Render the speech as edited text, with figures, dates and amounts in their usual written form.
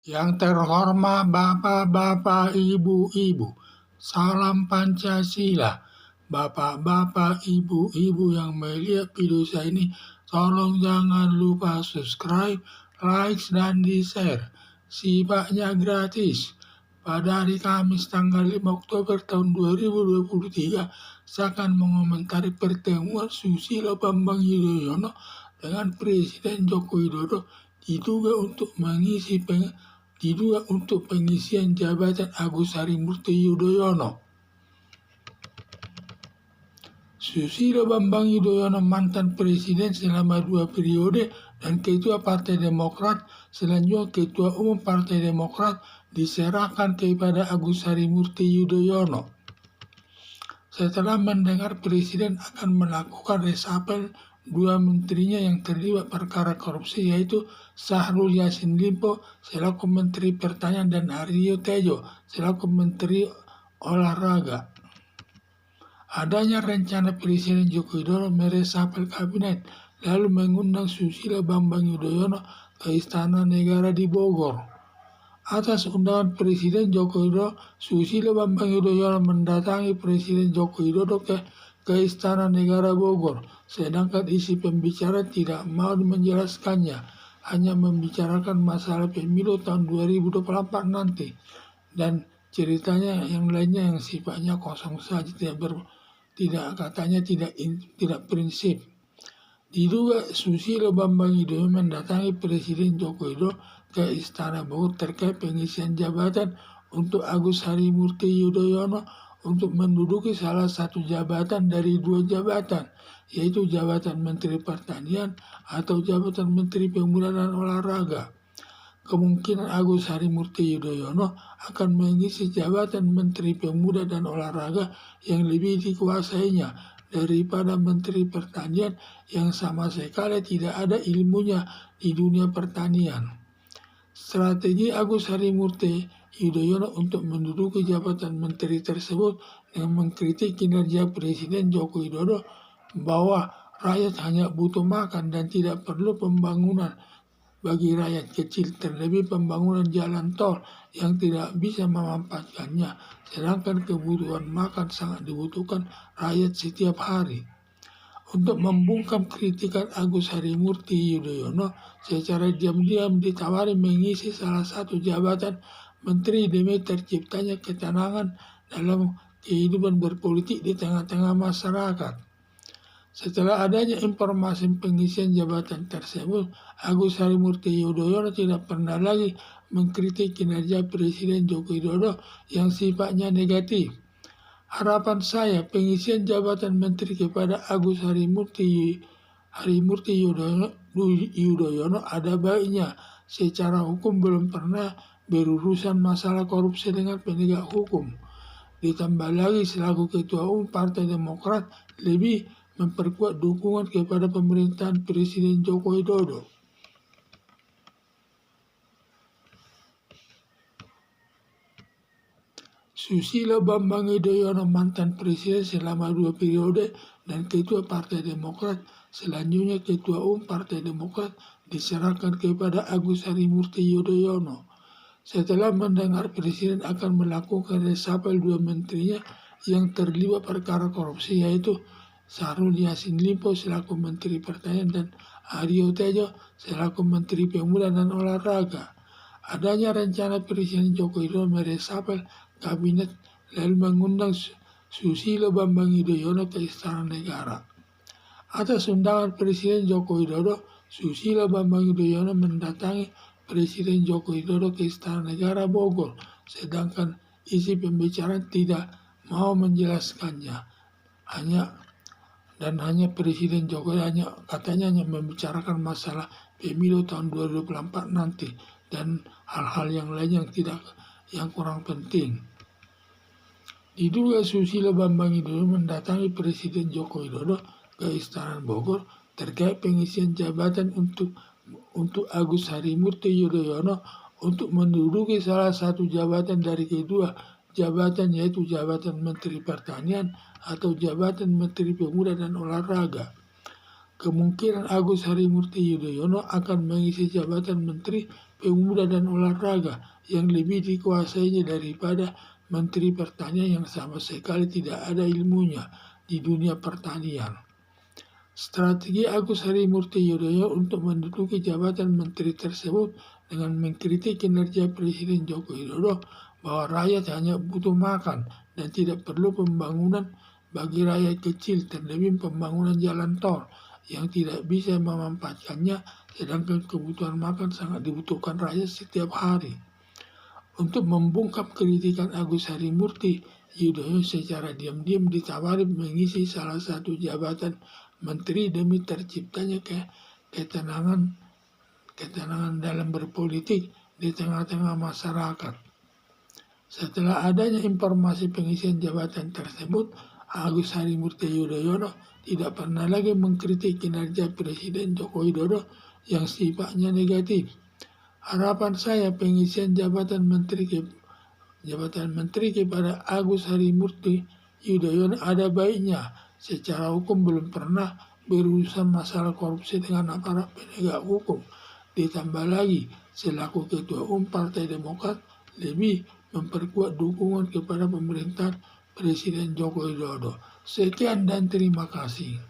Yang terhormat Bapak-bapak, Ibu-ibu, salam Pancasila. Bapak-bapak, Ibu-ibu yang melihat video saya ini, tolong jangan lupa subscribe, like, dan di-share. Sifatnya gratis. Pada hari Kamis tanggal 5 Oktober tahun 2023, saya akan mengomentari pertemuan Susilo Bambang Yudhoyono dengan Presiden Joko Widodo diduga untuk pengisian jabatan Agus Harimurti Yudhoyono. Susilo Bambang Yudhoyono mantan presiden selama 2 periode dan ketua Partai Demokrat, selanjutnya ketua umum Partai Demokrat diserahkan kepada Agus Harimurti Yudhoyono. Setelah mendengar presiden akan melakukan resapel 2 menterinya yang terlibat perkara korupsi, yaitu Syahrul Yassin Limpo selaku Menteri Pertanian dan Aryo Tejo selaku Menteri Olahraga. Adanya rencana Presiden Joko Widodo meresapel kabinet lalu mengundang Susilo Bambang Yudhoyono ke Istana Negara di Bogor. Atas undangan Presiden Joko Widodo, Susilo Bambang Yudhoyono mendatangi Presiden Joko Widodo ke Istana Negara Bogor, sedangkan isi pembicaraan tidak mau menjelaskannya, hanya membicarakan masalah pemilu tahun 2024 nanti, dan ceritanya yang lainnya yang sifatnya kosong saja, tidak prinsip. Diduga Susilo Bambang Yudhoyono mendatangi Presiden Joko Widodo ke Istana Bogor terkait pengisian jabatan untuk Agus Harimurti Yudhoyono untuk menduduki salah satu jabatan dari 2 jabatan, yaitu jabatan Menteri Pertanian atau jabatan Menteri Pemuda dan Olahraga. Kemungkinan Agus Harimurti Yudhoyono akan mengisi jabatan Menteri Pemuda dan Olahraga yang lebih dikuasainya daripada Menteri Pertanian yang sama sekali tidak ada ilmunya di dunia pertanian. Strategi Agus Harimurti Yudhoyono untuk menduduki jabatan menteri tersebut dengan mengkritik kinerja Presiden Joko Widodo bahwa rakyat hanya butuh makan dan tidak perlu pembangunan bagi rakyat kecil, terlebih pembangunan jalan tol yang tidak bisa memanfaatkannya, sedangkan kebutuhan makan sangat dibutuhkan rakyat setiap hari. Untuk membungkam kritikan Agus Harimurti Yudhoyono, secara diam-diam ditawari mengisi salah satu jabatan menteri demi terciptanya ketenangan dalam kehidupan berpolitik di tengah-tengah masyarakat. Setelah adanya informasi pengisian jabatan tersebut, Agus Harimurti Yudhoyono tidak pernah lagi mengkritik kinerja Presiden Joko Widodo yang sifatnya negatif. Harapan saya pengisian jabatan menteri kepada Agus Harimurti Yudhoyono ada baiknya. Secara hukum belum pernah berurusan masalah korupsi dengan penegak hukum. Ditambah lagi selaku Ketua Umum Partai Demokrat lebih memperkuat dukungan kepada pemerintahan Presiden Joko Widodo. Susilo Bambang Yudhoyono mantan presiden selama 2 periode dan Ketua Partai Demokrat, selanjutnya Ketua Umum Partai Demokrat diserahkan kepada Agus Harimurti Yudhoyono. Setelah mendengar Presiden akan melakukan resapel 2 menterinya yang terlibat perkara korupsi, yaitu Syahrul Yassin Limpo selaku Menteri Pertanian dan Aryo Tejo selaku Menteri Pemuda dan Olahraga. Adanya rencana Presiden Joko Widodo meresapel kabinet lalu mengundang Susilo Bambang Yudhoyono ke Istana Negara. Atas undangan Presiden Joko Widodo, Susilo Bambang Yudhoyono mendatangi Presiden Joko Widodo ke Istana Negara Bogor, sedangkan isi pembicaraan tidak mau menjelaskannya. Hanya Presiden Jokowi katanya membicarakan masalah pemilu tahun 2024 nanti dan hal-hal yang lain yang kurang penting. Diduga Susilo Bambang Yudhoyono mendatangi Presiden Joko Widodo ke Istana Bogor terkait pengisian jabatan untuk Agus Harimurti Yudhoyono untuk menduduki salah satu jabatan dari kedua jabatan, yaitu jabatan Menteri Pertanian atau jabatan Menteri Pemuda dan Olahraga. Kemungkinan Agus Harimurti Yudhoyono akan mengisi jabatan Menteri Pemuda dan Olahraga yang lebih dikuasainya daripada Menteri Pertanian yang sama sekali tidak ada ilmunya di dunia pertanian. Strategi Agus Harimurti Yudhoyono untuk menduduki jabatan menteri tersebut dengan mengkritik kinerja Presiden Joko Widodo bahwa rakyat hanya butuh makan dan tidak perlu pembangunan bagi rakyat kecil, terlebih pembangunan jalan tol yang tidak bisa memanfaatkannya, sedangkan kebutuhan makan sangat dibutuhkan rakyat setiap hari. Untuk membungkam kritikan Agus Harimurti Yudhoyono secara diam-diam ditawari mengisi salah satu jabatan menteri demi terciptanya ketenangan dalam berpolitik di tengah-tengah masyarakat. Setelah adanya informasi pengisian jabatan tersebut, Agus Harimurti Yudhoyono tidak pernah lagi mengkritik kinerja Presiden Joko Widodo yang sifatnya negatif. Harapan saya pengisian jabatan menteri kepada Agus Harimurti Yudhoyono ada baiknya. Secara hukum belum pernah berurusan masalah korupsi dengan aparat penegak hukum. Ditambah lagi, selaku Ketua Umum Partai Demokrat lebih memperkuat dukungan kepada pemerintahan Presiden Joko Widodo. Sekian dan terima kasih.